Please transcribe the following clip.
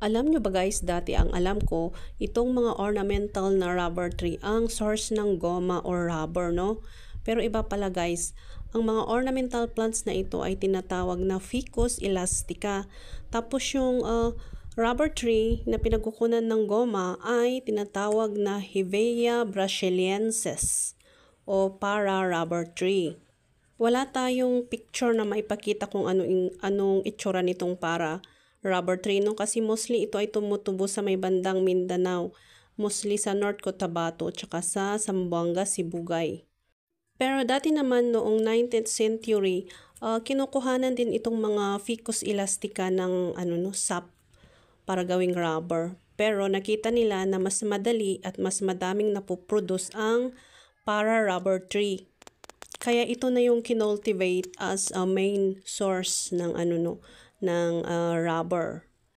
Alam nyo ba guys, dati ang alam ko, itong mga ornamental na rubber tree ang source ng goma or rubber, no? Pero iba pala guys, ang mga ornamental plants na ito ay tinatawag na Ficus elastica. Tapos yung rubber tree na pinagkukunan ng goma ay tinatawag na Hevea brasiliensis o para rubber tree. Wala tayong picture na maipakita kung anong itsura nitong para rubber tree no, kasi mostly ito ay tumutubo sa may bandang Mindanao, mostly sa North Cotabato tsaka sa Zamboanga, Sibugay. Pero dati naman noong 19th century, kinukuhanan din itong mga Ficus elastica ng sap para gawing rubber. Pero nakita nila na mas madali at mas madaming napoproduce ang para rubber tree. Kaya ito na yung kinultivate as a main source ng rubber.